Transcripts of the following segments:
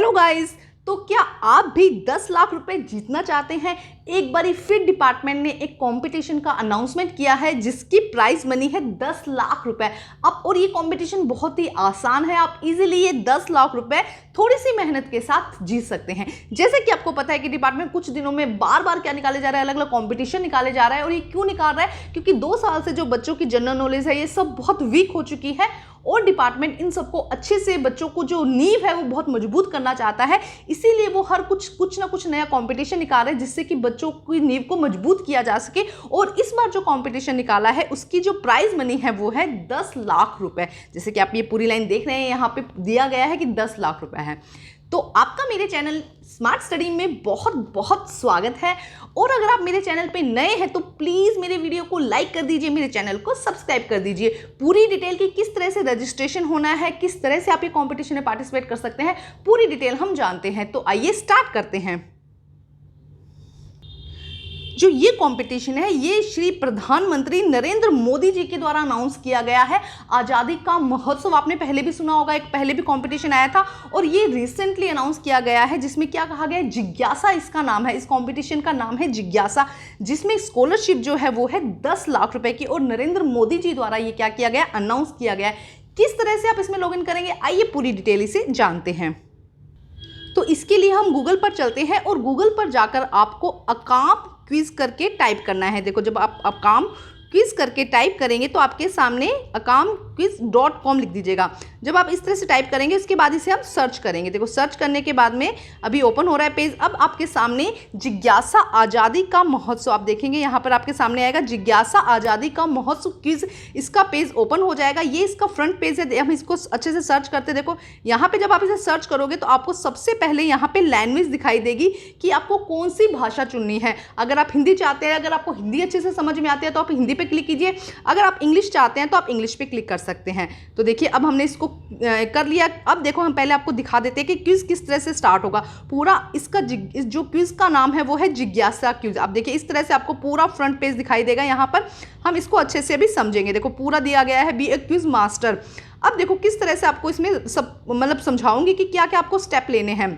Hello guys, तो क्या आप भी 10 लाख रुपए जीतना चाहते हैं? एक बारी फिर डिपार्टमेंट ने एक कंपटीशन का अनाउंसमेंट किया है जिसकी प्राइस मनी है 10 लाख रुपए। अब और ये कंपटीशन बहुत ही आसान है, आप इजीली ये 10 लाख रुपए थोड़ी सी मेहनत के साथ जीत सकते हैं। जैसे कि आपको पता है कि डिपार्टमेंट कुछ दिनों में बार बार क्या निकाले जा रहा है, अलग अलग कंपटीशन निकाले जा रहा है। और ये क्यों निकाल रहा है? क्योंकि 2 साल से जो बच्चों की जनरल नॉलेज है ये सब बहुत वीक हो चुकी है और डिपार्टमेंट इन सबको अच्छे से बच्चों को जो नींव है वो बहुत मजबूत करना चाहता है। इसीलिए वो हर कुछ ना कुछ नया कंपटीशन निकाल रहे हैं जिससे कि बच्चों की नींव को मजबूत किया जा सके। और इस बार जो कंपटीशन निकाला है उसकी जो प्राइज मनी है वो है 10 लाख रुपए। जैसे कि आप ये पूरी लाइन देख रहे हैं, यहाँ पे दिया गया है कि 10 लाख रुपए है। तो आपका मेरे चैनल स्मार्ट स्टडी में बहुत बहुत स्वागत है। और अगर आप मेरे चैनल पे नए हैं तो प्लीज़ मेरे वीडियो को लाइक कर दीजिए, मेरे चैनल को सब्सक्राइब कर दीजिए। पूरी डिटेल की किस तरह से रजिस्ट्रेशन होना है, किस तरह से आप ये कॉम्पिटिशन में पार्टिसिपेट कर सकते हैं, पूरी डिटेल हम जानते हैं। तो आइए स्टार्ट करते हैं। जो ये कंपटीशन है ये श्री प्रधानमंत्री नरेंद्र मोदी जी के द्वारा अनाउंस किया गया है। आज़ादी का महोत्सव आपने पहले भी सुना होगा, एक पहले भी कंपटीशन आया था और ये रिसेंटली अनाउंस किया गया है जिसमें क्या कहा गया है, जिज्ञासा इसका नाम है। इस कंपटीशन का नाम है जिज्ञासा, जिसमें स्कॉलरशिप जो है वो है 10 लाख रुपए की। और नरेंद्र मोदी जी द्वारा ये क्या किया गया, अनाउंस किया गया है। किस तरह से आप इसमें लॉग इन करेंगे, आइए पूरी डिटेल इसे जानते हैं। तो इसके लिए हम गूगल पर चलते हैं और गूगल पर जाकर आपको अकाम क्विज करके टाइप करना है। देखो, जब आप अकाम क्विज करके टाइप करेंगे तो आपके सामने akamquiz.com लिख दीजिएगा। जब आप इस तरह से टाइप करेंगे उसके बाद इसे हम सर्च करेंगे। देखो, सर्च करने के बाद में अभी ओपन हो रहा है पेज। अब आपके सामने जिज्ञासा आज़ादी का महोत्सव आप देखेंगे, यहाँ पर आपके सामने आएगा जिज्ञासा आज़ादी का महोत्सव क्विज। इसका पेज ओपन हो जाएगा। ये इसका फ्रंट पेज है। हम इसको अच्छे से सर्च करते, देखो यहाँ पे जब आप इसे सर्च करोगे तो आपको सबसे पहले यहाँ पे लैंग्वेज दिखाई देगी कि आपको कौन सी भाषा चुननी है। अगर आप हिंदी चाहते हैं, अगर आपको हिंदी अच्छे से समझ में आती है तो आप हिंदी पे क्लिक कीजिए। अगर आप इंग्लिश चाहते हैं तो आप इंग्लिश पे क्लिक कर सकते हैं। तो देखिए, अब हमने इसको कर लिया। अब देखो, हम पहले आपको दिखा देते हैं कि क्विज किस तरह से स्टार्ट होगा। पूरा इसका जो क्विज का नाम है वो है जिज्ञासा क्विज। आप देखिए, इस तरह से आपको पूरा फ्रंट पेज दिखाई देगा। यहाँ पर हम इसको अच्छे से भी समझेंगे। देखो, पूरा दिया गया है, बी ए क्विज मास्टर। अब देखो किस तरह से आपको इसमें सब समझाऊंगी कि क्या क्या आपको स्टेप लेने हैं।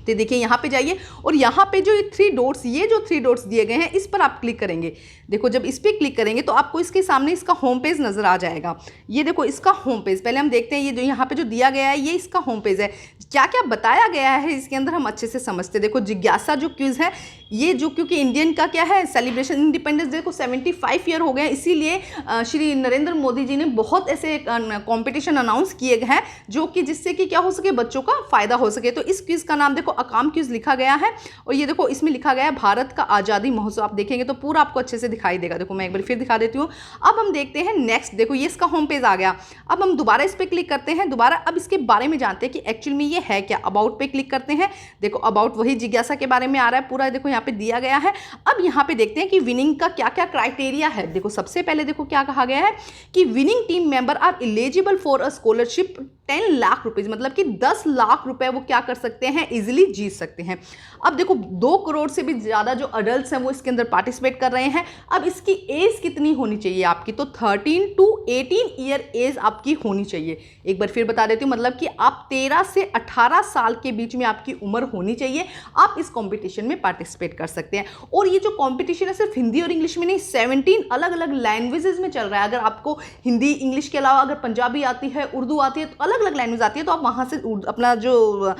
तो देखिए, यहाँ पे जाइए और यहाँ पे जो ये 3 डॉट्स दिए गए हैं इस पर आप क्लिक करेंगे। देखो, जब इस पर क्लिक करेंगे तो आपको इसके सामने इसका होम पेज नजर आ जाएगा। ये देखो, इसका होम पेज पहले हम देखते हैं। ये जो यहाँ पे जो दिया गया है ये इसका होम पेज है। क्या क्या बताया गया है इसके अंदर हम अच्छे से समझते हैं। देखो, जिज्ञासा जो क्विज है ये जो, क्योंकि इंडियन का क्या है, सेलिब्रेशन इंडिपेंडेंस डे को 75 ईयर हो गए हैं, इसीलिए श्री नरेंद्र मोदी जी ने बहुत ऐसे कॉम्पिटिशन अनाउंस किए गए हैं जो कि जिससे कि क्या हो सके, बच्चों का फायदा हो सके। तो इस क्विज का नाम देखो अकाम क्विज लिखा गया है। और ये देखो, इसमें लिखा गया है भारत का आज़ादी महोत्सव। आप देखेंगे तो पूरा आपको अच्छे से दिखाई देगा। देखो, मैं एक बार फिर दिखा देती हूँ। अब हम देखते हैं नेक्स्ट। देखो, ये इसका होम पेज आ गया। अब हम दोबारा इस पर क्लिक करते हैं दोबारा। अब इसके बारे में जानते हैं कि एक्चुअल में ये है क्या। अबाउट पे क्लिक करते हैं। देखो, अबाउट वही जिज्ञासा के बारे में आ रहा है पूरा। देखो, यहाँ पे दिया गया है। अब यहाँ पे देखते हैं कि विनिंग का क्या क्या क्राइटेरिया है। देखो, सबसे पहले देखो क्या कहा गया है कि winning team member are eligible for a scholarship 10 lakh rupees, मतलब कि 10 लाख रुपए वो क्या कर सकते हैं, इजीली जीत सकते हैं। अब देखो, 2 करोड़ से भी ज़्यादा जो अडल्ट हैं वो इसके अंदर पार्टिसिपेट कर रहे हैं। अब इसकी एज कितनी होनी चाहिए आपकी, तो 13 to 18 ईयर एज आपकी होनी चाहिए। एक बार फिर बता देती हूँ, मतलब कि आप 13 से 18 साल के बीच में आपकी उम्र होनी चाहिए। आप इस कॉम्पिटिशन में पार्टिसिपेट कर सकते हैं। और ये जो कॉम्पिटिशन है सिर्फ हिंदी और इंग्लिश में नहीं, 17 अलग अलग लैंग्वेजेस में चल रहा है। अगर आपको हिंदी इंग्लिश के अलावा अगर पंजाबी आती है, उर्दू आती है, तो अलग अलग लैंग्वेज आती है, तो आप वहाँ से अपना जो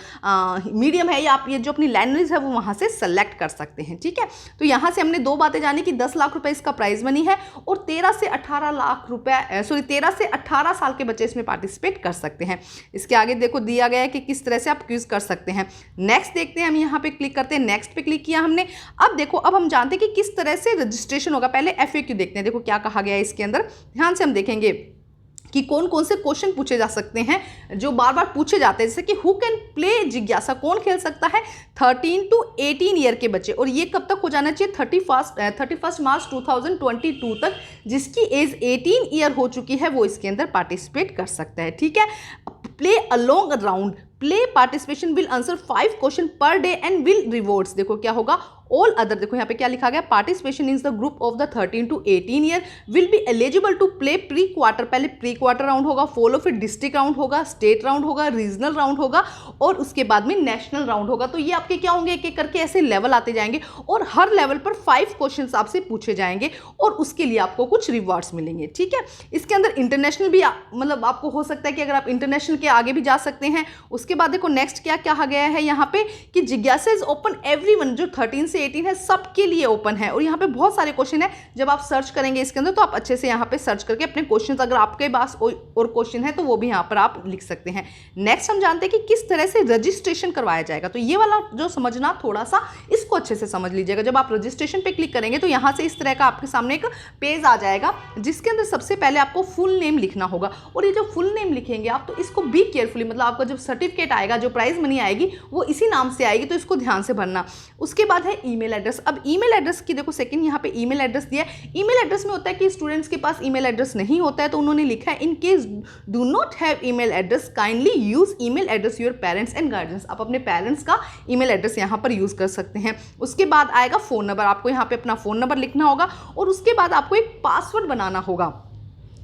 मीडियम है या आप ये जो अपनी लैंग्वेज है वो वहाँ से सेलेक्ट कर सकते हैं। ठीक है, तो यहाँ से हमने 2 बातें जानी कि 10 लाख रुपए इसका प्राइज मनी है और 13 से 18 साल के बच्चे इसमें पार्टिसिपेट कर सकते हैं। इसके आगे देखो दिया गया है कि किस तरह से आप क्विज कर सकते हैं। नेक्स्ट देखते हैं, हम यहाँ पे क्लिक करते हैं। नेक्स्ट पे क्लिक किया हमने। अब देखो, अब हम जानते हैं कि किस तरह से रजिस्ट्रेशन होगा। पहले FAQ देखते हैं। देखो क्या कहा गया है इसके अंदर, ध्यान से हम देखेंगे कि कौन कौन से क्वेश्चन पूछे जा सकते हैं जो बार बार पूछे जाते हैं। जैसे कि हु कैन प्ले जिज्ञासा, कौन खेल सकता है, 13 to 18 ईयर के बच्चे। और ये कब तक हो जाना चाहिए, 31 मार्च 2022 तक। जिसकी एज 18 ईयर हो चुकी है वो इसके अंदर पार्टिसिपेट कर सकता है। ठीक है, play along round, play participation will answer 5 question per day and will rewards. देखो क्या होगा, ऑल अदर, देखो यहाँ पे क्या लिखा गया, participation in the group of the 13 to 18 year will be eligible to play pre quarter, पहले प्री क्वार्टर राउंड होगा, फॉलो फिर डिस्ट्रिक्ट राउंड होगा, स्टेट राउंड होगा, रीजनल राउंड होगा और उसके बाद में नेशनल राउंड होगा। तो ये आपके क्या होंगे, एक एक करके ऐसे लेवल आते जाएंगे और हर लेवल पर 5 क्वेश्चंस आपसे पूछे जाएंगे और उसके लिए आपको कुछ रिवार्ड्स मिलेंगे, ठीक है। इसके अंदर इंटरनेशनल भी मतलब आपको हो सकता है कि अगर आप इंटरनेशनल के आगे भी जा सकते हैं। उसके बाद देखो नेक्स्ट क्या कहा गया है यहाँ पे कि जिज्ञासा इज ओपन एवरीवन, जो 13 से 18 है सबके लिए ओपन है और यहाँ पे बहुत सारे क्वेश्चन है। जब आप सर्च करेंगे इसके अंदर तो आप अच्छे से यहाँ पे सर्च करके अपने क्वेश्चन, अगर आपके पास और क्वेश्चन है तो वो भी यहाँ पर आप लिख सकते हैं। नेक्स्ट हम जानते हैं कि किस तरह से रजिस्ट्रेशन करवाया जाएगा। तो ये वाला जो समझना थोड़ा सा, इसको अच्छे से समझ लीजिएगा। जब आप रजिस्ट्रेशन पे क्लिक करेंगे तो यहाँ से इस तरह का आपके सामने एक पेज आ जाएगा जिसके अंदर सबसे पहले आपको फुल नेम लिखना होगा और ये जो फुल नेम लिखेंगे आप तो इसको बी केयरफुली, मतलब आपका जब सर्टिफिकेट आएगा, जो प्राइज मनी आएगी वो इसी नाम से आएगी, तो इसको ध्यान से भरना। उसके बाद है ईमेल एड्रेस। अब ईमेल एड्रेस की देखो सेकंड यहाँ पे ईमेल एड्रेस दिया है। ईमेल एड्रेस में होता है कि स्टूडेंट्स के पास ईमेल एड्रेस नहीं होता है तो उन्होंने लिखा है in case do not have email address kindly use email address your parents and guardians. आप अपने पेरेंट्स का ईमेल एड्रेस यहाँ पर यूज कर सकते हैं। उसके बाद आएगा फोन नंबर, आपको यहाँ पे अपना फोन नंबर लिखना होगा और उसके बाद आपको एक पासवर्ड बनाना होगा,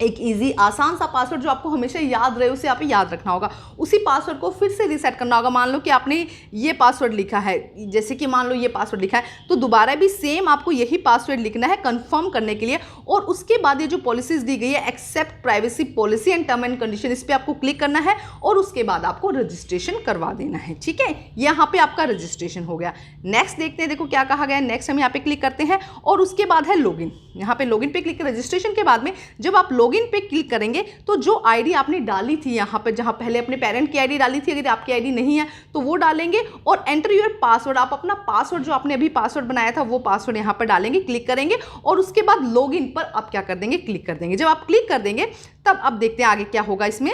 एक इजी आसान सा पासवर्ड जो आपको हमेशा याद रहे, उसे आप याद रखना होगा। उसी पासवर्ड को फिर से रीसेट करना होगा। मान लो कि आपने ये पासवर्ड लिखा है, जैसे कि मान लो ये पासवर्ड लिखा है तो दोबारा भी सेम आपको यही पासवर्ड लिखना है कंफर्म करने के लिए। और उसके बाद ये जो पॉलिसीज दी गई है, accept privacy policy and term and condition, इस पर आपको क्लिक करना है और उसके बाद आपको रजिस्ट्रेशन करवा देना है, ठीक है। यहाँ पे आपका रजिस्ट्रेशन हो गया। नेक्स्ट देखते हैं, देखो क्या कहा गया है। नेक्स्ट हम यहाँ पे क्लिक करते हैं और उसके बाद है लॉगिन। यहाँ पे लॉगिन पे क्लिक कर, रजिस्ट्रेशन के बाद में जब आप लॉगिन पे क्लिक करेंगे तो जो आईडी आपने डाली थी यहाँ पे, जहाँ पहले अपने पेरेंट की आईडी डाली थी, अगर आपकी आईडी नहीं है तो वो डालेंगे और एंटर योर पासवर्ड, आप अपना पासवर्ड जो आपने अभी पासवर्ड बनाया था वो पासवर्ड यहाँ पर डालेंगे, क्लिक करेंगे और उसके बाद लॉगिन पर आप क्या कर देंगे, क्लिक कर देंगे। जब आप क्लिक कर देंगे तब अब देखते हैं आगे क्या होगा इसमें।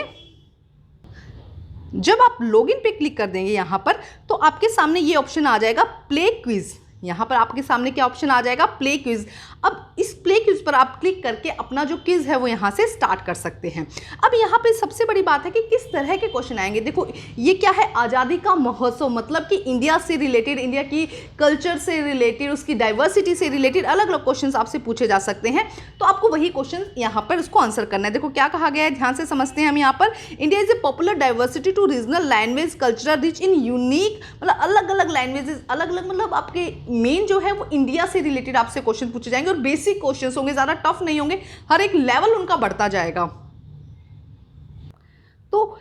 जब आप लॉगिन पे क्लिक कर देंगे यहाँ पर तो आपके सामने ये ऑप्शन आ जाएगा प्ले क्विज। यहाँ पर आपके सामने क्या ऑप्शन आ जाएगा, प्ले क्विज। अब इस प्ले क्विज पर आप क्लिक करके अपना जो क्विज है वो यहाँ से स्टार्ट कर सकते हैं। अब यहाँ पे सबसे बड़ी बात है कि किस तरह के क्वेश्चन आएंगे। देखो ये क्या है, आज़ादी का महोत्सव, मतलब कि इंडिया से रिलेटेड, इंडिया की कल्चर से रिलेटेड, उसकी डाइवर्सिटी से रिलेटेड अलग अलग क्वेश्चन आपसे पूछे जा सकते हैं। तो आपको वही क्वेश्चन यहाँ पर उसको आंसर करना है। देखो क्या कहा गया है, ध्यान से समझते हैं हम यहाँ पर। India is a popular diversity to regional language cultural rich in unique, मतलब अलग अलग लैंग्वेजेस, अलग अलग, मतलब आपके मेन जो है वो इंडिया से रिलेटेड आपसे क्वेश्चन पूछे जाएंगे और बेसिक क्वेश्चंस होंगे, ज्यादा टफ नहीं होंगे, हर एक लेवल उनका बढ़ता जाएगा। तो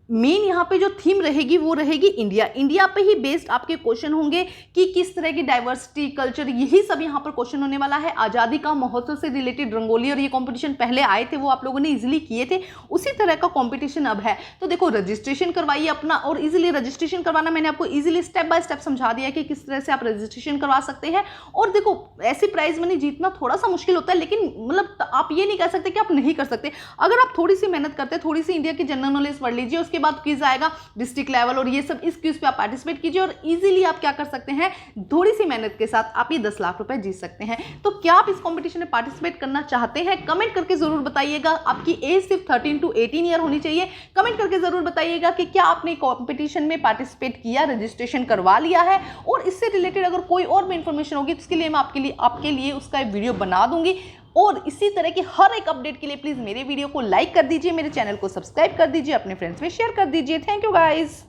मेन यहाँ पे जो थीम रहेगी वो रहेगी इंडिया। इंडिया पे ही बेस्ड आपके क्वेश्चन होंगे कि किस तरह की डाइवर्सिटी, कल्चर, यही सब यहाँ पर क्वेश्चन होने वाला है। आज़ादी का महोत्सव से रिलेटेड रंगोली और ये कंपटीशन पहले आए थे, वो आप लोगों ने इजीली किए थे, उसी तरह का कंपटीशन अब है। तो देखो रजिस्ट्रेशन करवाइए अपना, और इजीली रजिस्ट्रेशन करवाना मैंने आपको इजीली स्टेप बाय स्टेप समझा दिया कि किस तरह से आप रजिस्ट्रेशन करवा सकते हैं। और देखो ऐसी प्राइज मनी जीतना थोड़ा सा मुश्किल होता है, लेकिन मतलब आप ये नहीं कह सकते कि आप नहीं कर सकते। अगर आप थोड़ी सी मेहनत करते हैं, थोड़ी सी इंडिया की जनरल नॉलेज पढ़ लीजिए, उसके बाद क्विज आएगा डिस्ट्रिक्ट लेवल और ये सब, इस क्विज पे आप पार्टिसिपेट कीजिए और इजीली आप क्या कर सकते हैं, थोड़ी सी मेहनत के साथ आप ये 10 लाख रुपए जीत सकते हैं। तो क्या आप इस कंपटीशन में पार्टिसिपेट करना चाहते हैं? कमेंट करके जरूर बताइएगा। आपकी एज सिर्फ 13 to 18 ईयर होनी चाहिए। कमेंट करके जरूर बताइएगा कि क्या आपने कंपटीशन में पार्टिसिपेट किया, रजिस्ट्रेशन करवा लिया है, और इससे रिलेटेड अगर कोई और भी इंफॉर्मेशन होगी तो उसके लिए मैं आपके लिए उसका एक वीडियो बना दूंगी। और इसी तरह की हर एक अपडेट के लिए प्लीज मेरे वीडियो को लाइक कर दीजिए, मेरे चैनल को सब्सक्राइब कर दीजिए, अपने फ्रेंड्स में शेयर कर दीजिए। Thank you guys.